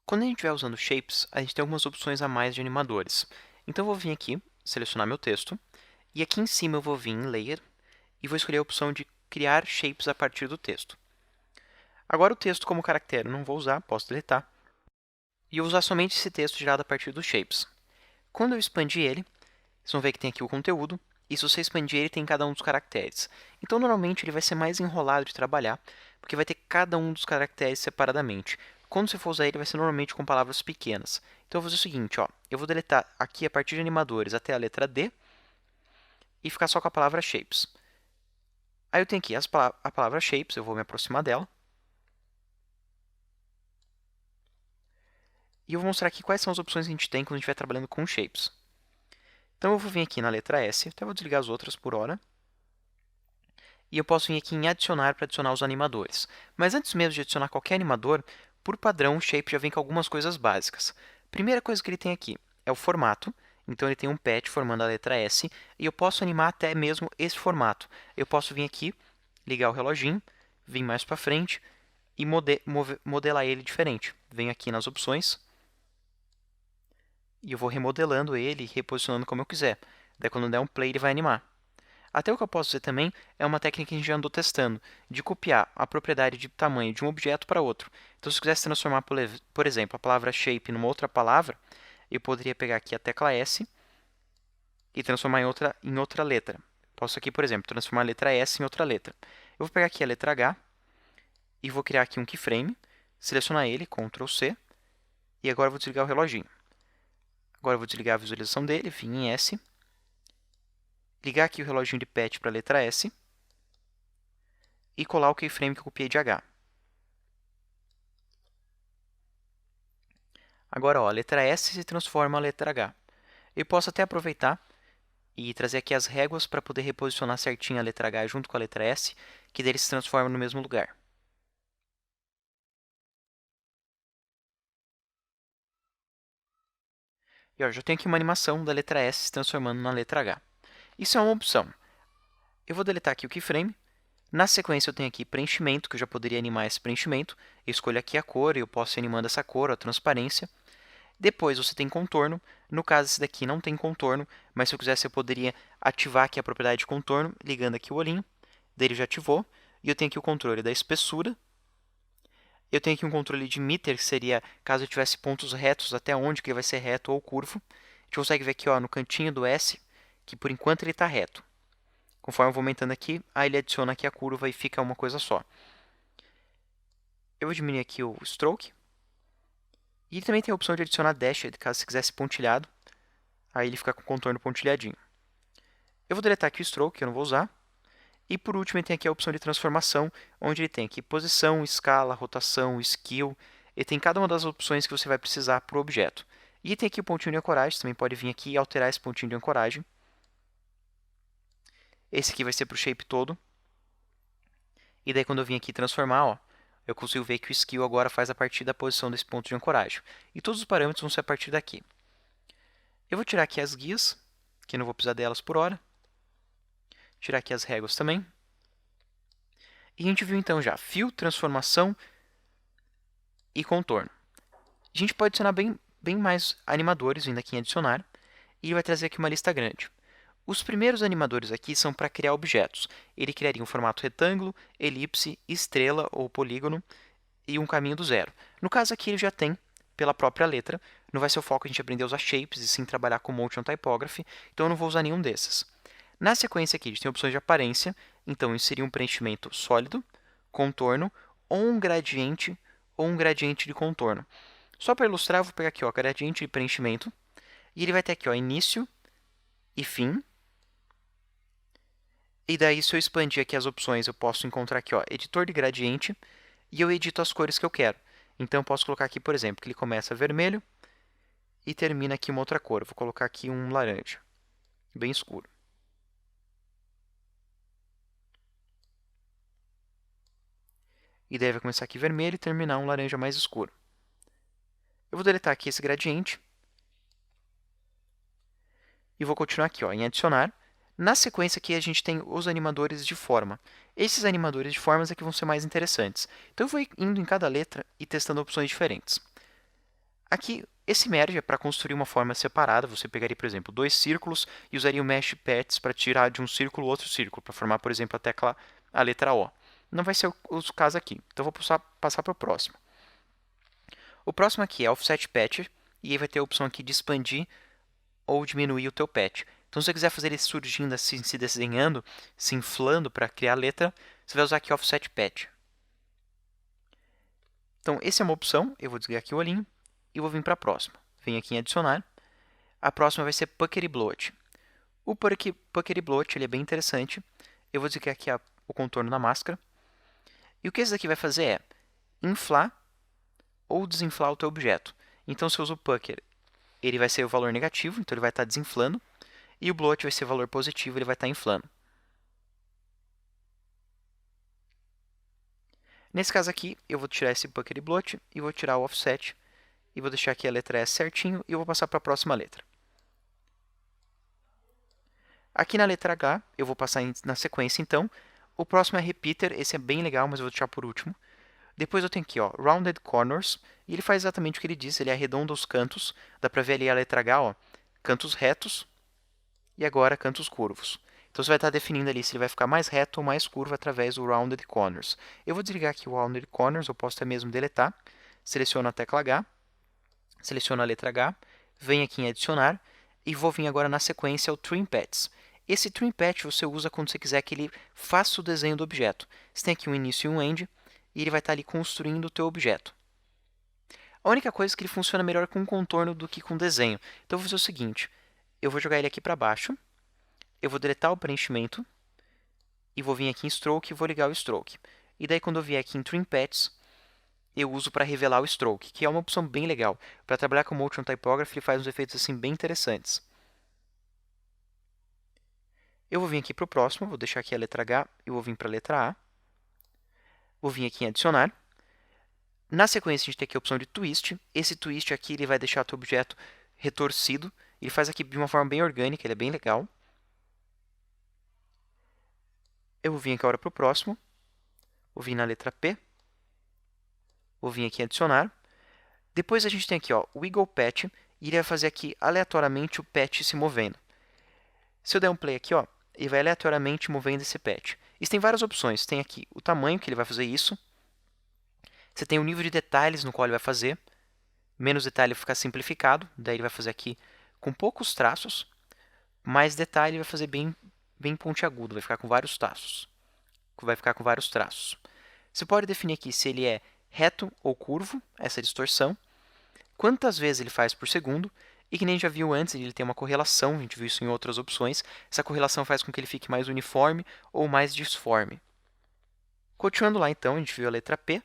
Quando a gente estiver usando Shapes, a gente tem algumas opções a mais de animadores. Então eu vou vir aqui, selecionar meu texto, e aqui em cima eu vou vir em Layer, e vou escolher a opção de criar Shapes a partir do texto. Agora o texto como caractere eu não vou usar, posso deletar, e eu vou usar somente esse texto gerado a partir dos Shapes. Quando eu expandir ele, vocês vão ver que tem aqui o conteúdo, e se você expandir ele, tem cada um dos caracteres. Então, normalmente, ele vai ser mais enrolado de trabalhar, porque vai ter cada um dos caracteres separadamente. Quando você for usar ele, vai ser normalmente com palavras pequenas. Então, eu vou fazer o seguinte, ó, eu vou deletar aqui a partir de animadores até a letra D, e ficar só com a palavra shapes. Aí eu tenho aqui a palavra shapes, eu vou me aproximar dela. E eu vou mostrar aqui quais são as opções que a gente tem quando a gente estiver trabalhando com shapes. Então, eu vou vir aqui na letra S, até vou desligar as outras por hora. E eu posso vir aqui em adicionar para adicionar os animadores. Mas antes mesmo de adicionar qualquer animador, por padrão o Shape já vem com algumas coisas básicas. Primeira coisa que ele tem aqui é o formato. Então ele tem um pet formando a letra S, e eu posso animar até mesmo esse formato. Eu posso vir aqui, ligar o reloginho, vir mais para frente e modelar ele diferente. Venho aqui nas opções, e eu vou remodelando ele, reposicionando como eu quiser. Daí quando der um play ele vai animar. Até o que eu posso dizer também é uma técnica que a gente já andou testando, de copiar a propriedade de tamanho de um objeto para outro. Então, se eu quisesse transformar, por exemplo, a palavra shape numa outra palavra, eu poderia pegar aqui a tecla S e transformar em outra letra. Posso aqui, por exemplo, transformar a letra S em outra letra. Eu vou pegar aqui a letra H e vou criar aqui um keyframe, selecionar ele, Ctrl C, e agora eu vou desligar o reloginho. Agora eu vou desligar a visualização dele, vim em S, ligar aqui o reloginho de pet para a letra S e colar o keyframe que eu copiei de H. Agora, ó, a letra S se transforma a letra H. Eu posso até aproveitar e trazer aqui as réguas para poder reposicionar certinho a letra H junto com a letra S, que deles se transforma no mesmo lugar. E ó, já tenho aqui uma animação da letra S se transformando na letra H. Isso é uma opção. Eu vou deletar aqui o keyframe. Na sequência eu tenho aqui preenchimento, que eu já poderia animar esse preenchimento. Eu escolho aqui a cor e eu posso ir animando essa cor, a transparência. Depois você tem contorno. No caso, esse daqui não tem contorno, mas se eu quisesse eu poderia ativar aqui a propriedade de contorno, ligando aqui o olhinho. Daí ele já ativou. E eu tenho aqui o controle da espessura. Eu tenho aqui um controle de emitter, que seria caso eu tivesse pontos retos, até onde que ele vai ser reto ou curvo. A gente consegue ver aqui ó, no cantinho do S, que por enquanto ele está reto. Conforme eu vou aumentando aqui, aí ele adiciona aqui a curva e fica uma coisa só. Eu vou diminuir aqui o stroke. E também tem a opção de adicionar dash, caso você quisesse pontilhado. Aí ele fica com o contorno pontilhadinho. Eu vou deletar aqui o stroke, que eu não vou usar. E por último, ele tem aqui a opção de transformação, onde ele tem aqui posição, escala, rotação, skill. Ele tem cada uma das opções que você vai precisar para o objeto. E tem aqui o pontinho de ancoragem, você também pode vir aqui e alterar esse pontinho de ancoragem. Esse aqui vai ser para o shape todo. E daí quando eu vim aqui transformar, ó, eu consigo ver que o skill agora faz a partir da posição desse ponto de ancoragem. E todos os parâmetros vão ser a partir daqui. Eu vou tirar aqui as guias, que eu não vou precisar delas por hora. Tirar aqui as réguas também. E a gente viu então já fio, transformação e contorno. A gente pode adicionar bem mais animadores vindo aqui em adicionar. E ele vai trazer aqui uma lista grande. Os primeiros animadores aqui são para criar objetos. Ele criaria um formato retângulo, elipse, estrela ou polígono e um caminho do zero. No caso aqui ele já tem pela própria letra. Não vai ser o foco a gente aprender a usar shapes e sim trabalhar com motion typography, então eu não vou usar nenhum desses. Na sequência aqui a gente tem opções de aparência, então inserir um preenchimento sólido, contorno ou um gradiente de contorno. Só para ilustrar, eu vou pegar aqui ó, gradiente de preenchimento e ele vai ter aqui ó, início e fim. E daí, se eu expandir aqui as opções, eu posso encontrar aqui, ó, editor de gradiente, e eu edito as cores que eu quero. Então, eu posso colocar aqui, por exemplo, que ele começa vermelho e termina aqui uma outra cor. Eu vou colocar aqui um laranja, bem escuro. E daí vai começar aqui vermelho e terminar um laranja mais escuro. Eu vou deletar aqui esse gradiente. E vou continuar aqui, ó, em adicionar. Na sequência aqui a gente tem os animadores de forma. Esses animadores de formas aqui vão ser mais interessantes. Então eu vou indo em cada letra e testando opções diferentes. Aqui, esse merge é para construir uma forma separada. Você pegaria, por exemplo, dois círculos e usaria o mesh paths para tirar de um círculo outro círculo, para formar, por exemplo, a letra O. Não vai ser o caso aqui, então vou passar para o próximo. O próximo aqui é Offset Patch, e aí vai ter a opção aqui de expandir ou diminuir o teu patch. Então, se você quiser fazer ele surgindo assim, se desenhando, se inflando para criar a letra, você vai usar aqui Offset Patch. Então, essa é uma opção. Eu vou desligar aqui o olhinho e vou vir para a próxima. Venho aqui em adicionar. A próxima vai ser Puckery Bloat. O Puckery Bloat ele é bem interessante. Eu vou desligar aqui o contorno da máscara. E o que esse daqui vai fazer é inflar ou desinflar o teu objeto. Então, se eu uso o Pucker, ele vai ser o valor negativo, então ele vai estar desinflando. E o Bloat vai ser o valor positivo, ele vai estar inflando. Nesse caso aqui, eu vou tirar esse Puckery Bloat e vou tirar o Offset. E vou deixar aqui a letra S certinho e eu vou passar para a próxima letra. Aqui na letra H, eu vou passar na sequência, então. O próximo é Repeater, esse é bem legal, mas eu vou deixar por último. Depois eu tenho aqui, ó, Rounded Corners, e ele faz exatamente o que ele diz, ele arredonda os cantos. Dá para ver ali a letra H, ó, cantos retos e agora cantos curvos. Então você vai estar definindo ali se ele vai ficar mais reto ou mais curvo através do Rounded Corners. Eu vou desligar aqui o Rounded Corners, eu posso até mesmo deletar. Seleciono a tecla H, seleciono a letra H, venho aqui em adicionar e vou vir agora na sequência ao Trim Paths. Esse Trim Path você usa quando você quiser que ele faça o desenho do objeto. Você tem aqui um início e um end, e ele vai estar ali construindo o teu objeto. A única coisa é que ele funciona melhor com contorno do que com desenho. Então eu vou fazer o seguinte, eu vou jogar ele aqui para baixo, eu vou deletar o preenchimento, e vou vir aqui em Stroke e vou ligar o Stroke. E daí quando eu vier aqui em Trim Paths, eu uso para revelar o Stroke, que é uma opção bem legal. Para trabalhar com Motion Typography, ele faz uns efeitos assim bem interessantes. Eu vou vir aqui para o próximo, vou deixar aqui a letra H, e vou vir para a letra A. Vou vir aqui em adicionar. Na sequência, a gente tem aqui a opção de twist. Esse twist aqui ele vai deixar o teu objeto retorcido. Ele faz aqui de uma forma bem orgânica, ele é bem legal. Eu vou vir aqui agora para o próximo. Vou vir na letra P. Vou vir aqui em adicionar. Depois a gente tem aqui ó, o Wiggle Patch. E ele vai fazer aqui aleatoriamente o patch se movendo. Se eu der um play aqui, ó, ele vai aleatoriamente movendo esse patch. Isso tem várias opções. Tem aqui o tamanho que ele vai fazer isso. Você tem o nível de detalhes no qual ele vai fazer. Menos detalhe vai ficar simplificado. Daí ele vai fazer aqui com poucos traços. Mais detalhe ele vai fazer bem pontiagudo. Vai ficar com vários traços. Você pode definir aqui se ele é reto ou curvo, essa distorção. Quantas vezes ele faz por segundo. E que nem já viu antes, ele tem uma correlação, a gente viu isso em outras opções. Essa correlação faz com que ele fique mais uniforme ou mais disforme. Continuando lá então, a gente viu a letra P,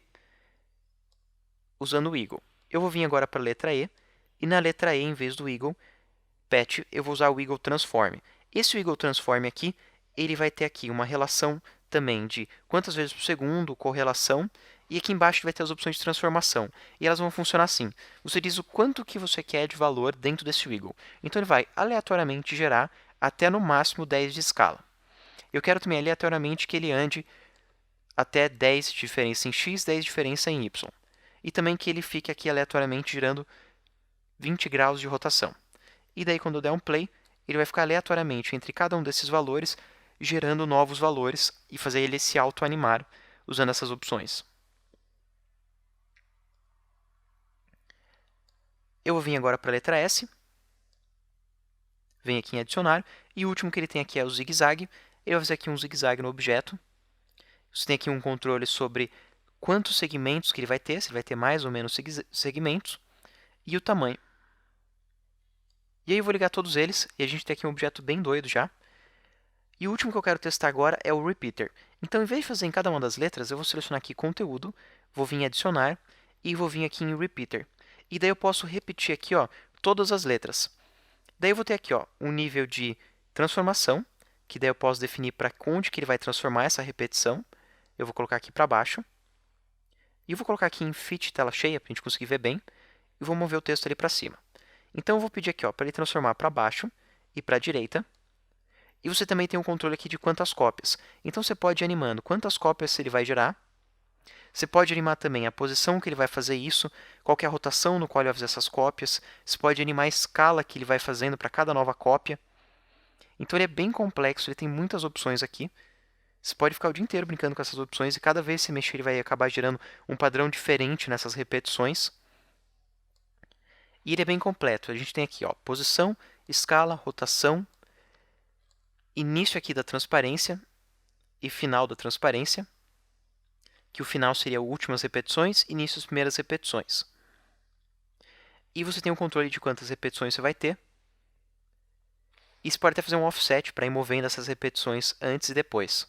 usando o Wiggle. Eu vou vir agora para a letra E, e na letra E, em vez do Wiggle Patch, eu vou usar o Wiggle Transform. Esse Wiggle Transform aqui, ele vai ter aqui uma relação também de quantas vezes por segundo, correlação, e aqui embaixo vai ter as opções de transformação. E elas vão funcionar assim. Você diz o quanto que você quer de valor dentro desse wiggle. Então ele vai aleatoriamente gerar até no máximo 10 de escala. Eu quero também aleatoriamente que ele ande até 10 de diferença em x, 10 de diferença em y. E também que ele fique aqui aleatoriamente girando 20 graus de rotação. E daí quando eu der um play, ele vai ficar aleatoriamente entre cada um desses valores, gerando novos valores e fazer ele se auto-animar usando essas opções. Eu vou vir agora para a letra S, venho aqui em adicionar, e o último que ele tem aqui é o zigue-zague. Eu vou fazer aqui um zigue-zague no objeto. Você tem aqui um controle sobre quantos segmentos que ele vai ter, se ele vai ter mais ou menos segmentos, e o tamanho. E aí eu vou ligar todos eles, e a gente tem aqui um objeto bem doido já. E o último que eu quero testar agora é o Repeater. Então, em vez de fazer em cada uma das letras, eu vou selecionar aqui Conteúdo, vou vir em Adicionar, e vou vir aqui em Repeater. E daí eu posso repetir aqui ó, todas as letras. Daí eu vou ter aqui ó, um nível de transformação, que daí eu posso definir para onde que ele vai transformar essa repetição. Eu vou colocar aqui para baixo. E eu vou colocar aqui em Fit Tela Cheia, para a gente conseguir ver bem. E vou mover o texto ali para cima. Então eu vou pedir aqui para ele transformar para baixo e para a direita. E você também tem um controle aqui de quantas cópias. Então você pode ir animando quantas cópias ele vai gerar. Você pode animar também a posição que ele vai fazer isso, qual que é a rotação no qual ele vai fazer essas cópias. Você pode animar a escala que ele vai fazendo para cada nova cópia. Então ele é bem complexo, ele tem muitas opções aqui. Você pode ficar o dia inteiro brincando com essas opções e cada vez que você mexer ele vai acabar gerando um padrão diferente nessas repetições. E ele é bem completo. A gente tem aqui, ó, posição, escala, rotação, início aqui da transparência e final da transparência, que o final seria últimas repetições, início das primeiras repetições. E você tem um controle de quantas repetições você vai ter. E você pode até fazer um offset para ir movendo essas repetições antes e depois.